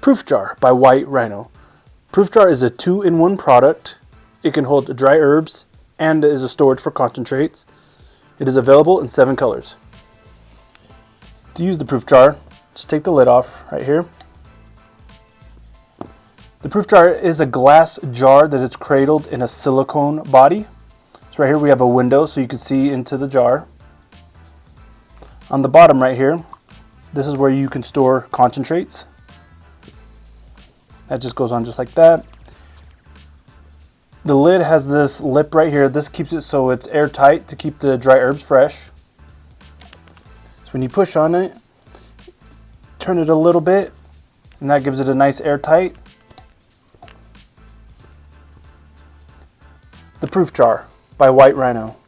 Proof Jar by White Rhino. Proof Jar is a 2-in-1 product. It can hold dry herbs and is a storage for concentrates. It is available in 7 colors. To use the Proof Jar, just take the lid off right here. The Proof Jar is a glass jar that is cradled in a silicone body. So right here we have a window so you can see into the jar. On the bottom right here, this is where you can store concentrates. That just goes on just like that. The lid has this lip right here. This keeps it so it's airtight to keep the dry herbs fresh. So when you push on it, turn it a little bit, and that gives it a nice airtight. The Proof Jar by White Rhino.